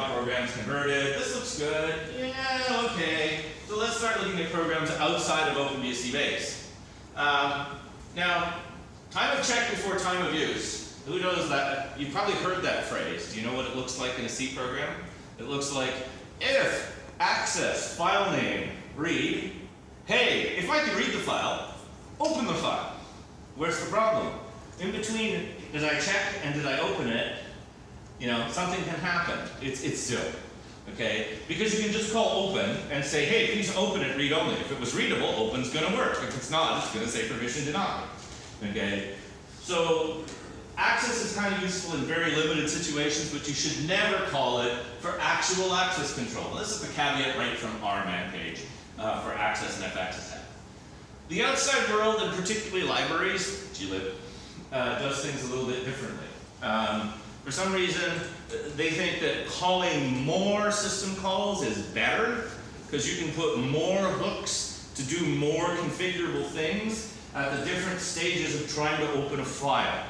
how programs converted. This looks good. Yeah, okay. So let's start looking at programs outside of OpenBSD base. Now, time of check before time of use. Who knows that? You've probably heard that phrase. Do you know what it looks like in a C program? It looks like if access file name read. Hey, if I could read the file, open the file. Where's the problem? In between, did I check and did I open it? You know, something can happen. It's zero. Okay? Because you can just call open and say, hey, please open it read only. If it was readable, open's going to work. If it's not, it's going to say permission denied. Okay? So access is kind of useful in very limited situations, but you should never call it for actual access control. And this is the caveat right from our man page for access and f-access tab. The outside world, and particularly libraries, glib, does things a little bit differently. For some reason, they think that calling more system calls is better because you can put more hooks to do more configurable things at the different stages of trying to open a file.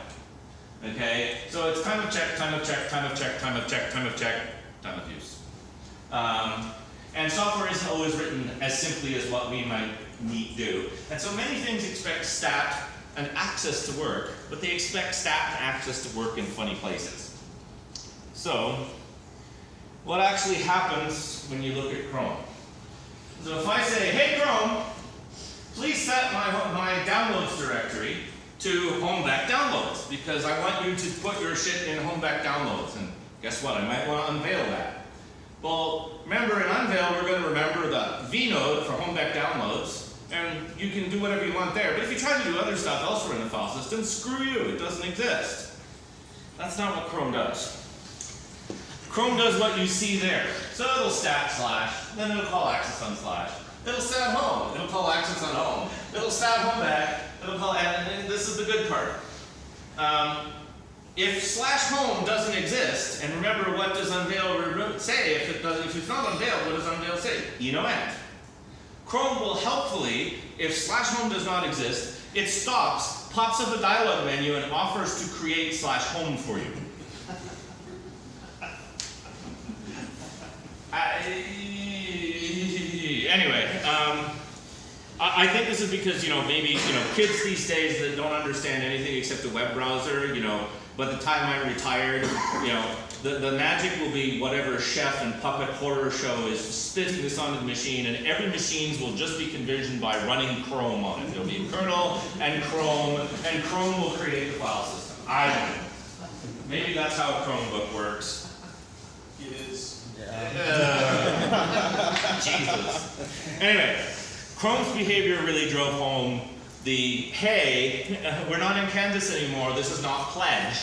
Okay, so it's time of check, time of check, time of check, time of check, time of check, time of use. And software isn't always written as simply as what we might need do. And so many things expect stat and access to work, but they expect stat and access to work in funny places. So, what actually happens when you look at Chrome? So if I say, hey Chrome, please set my downloads directory to home-back downloads, because I want you to put your shit in home-back downloads, and guess what, I might want to unveil that. Well, remember in Unveil, we're going to remember the vnode for home-back downloads, and you can do whatever you want there. But if you try to do other stuff elsewhere in the file system, screw you, it doesn't exist. That's not what Chrome does. Chrome does what you see there. So it'll stat slash, then it'll call access on slash. It'll stat home, it'll call access on home. It'll stat home back, it'll call, and this is the good part. If slash home doesn't exist, and remember what does Unveil say, if it's not unveiled, what does Unveil say? end. Chrome will helpfully, if slash home does not exist, it stops, pops up a dialog menu, and offers to create slash home for you. Anyway, I think this is because, maybe, kids these days that don't understand anything except the web browser, by the time I'm retired, the magic will be whatever chef and puppet horror show is spitting this onto the machine, and every machines will just be conditioned by running Chrome on it. There'll be kernel and Chrome will create the file system. I don't know. Maybe that's how a Chromebook works. It is. Jesus. Anyway, Chrome's behavior really drove home the, hey, we're not in Kansas anymore, this is not pledge.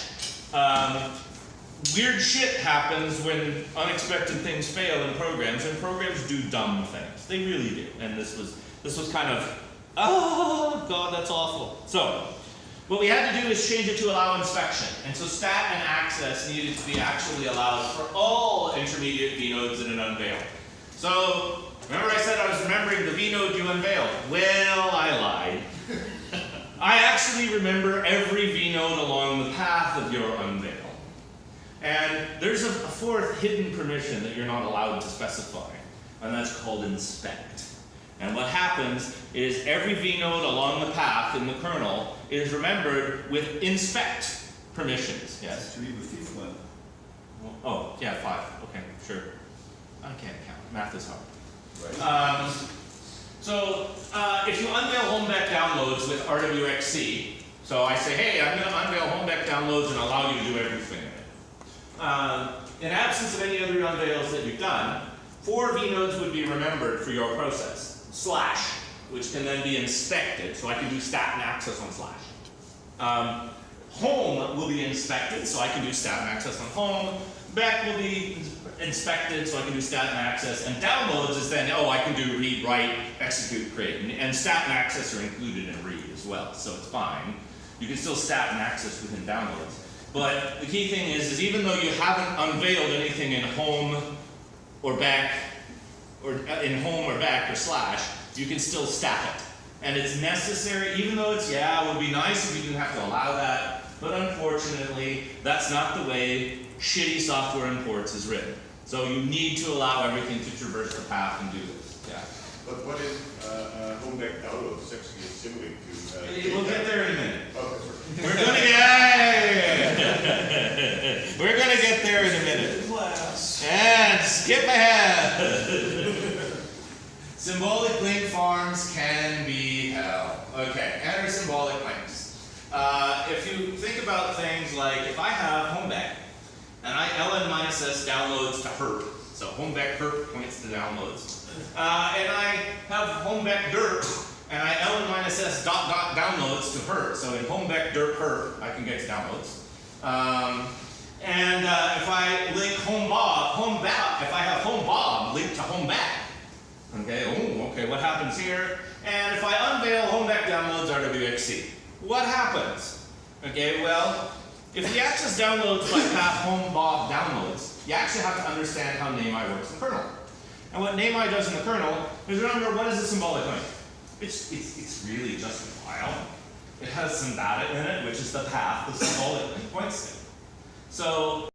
Weird shit happens when unexpected things fail in programs, and programs do dumb things. They really do. And this was kind of, oh god, that's awful. So, what we had to do is change it to allow inspection. And so stat and access needed to be actually allowed for all intermediate vnodes in an unveil. So, remember I said I was remembering the vnode you unveiled? Well, I lied. I actually remember every vnode along the path of your unveil. And there's a fourth hidden permission that you're not allowed to specify, and that's called inspect. And what happens is every vnode along the path in the kernel is remembered with inspect permissions. Yes? To be the fifth one. Oh, yeah, 5. Okay, sure. I can't count. Math is hard. Right. So if you unveil home-back downloads with RWXC, so I say, hey, I'm going to unveil home-back downloads and allow you to do everything in it. In absence of any other unveils that you've done, 4 vnodes would be remembered for your process. Slash, which can then be inspected, so I can do stat and access on slash. Home will be inspected, so I can do stat and access on home. Beck will be inspected, so I can do stat and access. And downloads is then, I can do read, write, execute, create. And stat and access are included in read as well, so it's fine. You can still stat and access within downloads. But the key thing is even though you haven't unveiled anything in home or back, or in home or back or slash, you can still stat it. And it's necessary, even though it's, it would be nice if you didn't have to allow that, But unfortunately, that's not the way shitty software imports is written. So you need to allow everything to traverse the path and do this. Yeah. But what is home back download is actually assimilating to? We'll get there in a minute. Oh, sorry. We're gonna get there in a minute. Class. And skip ahead. Symbolic link farms can be hell. Okay, enter symbolic links. If you think about things like if I have homeback and I ln-s downloads to herp, so homeback herp points to downloads, and I have homeback derp and I ln-s downloads to herp, so in homeback derp herp I can get to downloads. And if I link homebob, if I have homebob linked to homeback, okay, okay, what happens here? And if I unveil homeback downloads RWXC, what happens? Okay, well, if you access downloads by path homebob downloads, you actually have to understand how nami works in the kernel. And what nami does in the kernel is, remember, what is a symbolic link? It's really just a file. It has some data in it, which is the path the symbolic link points to. So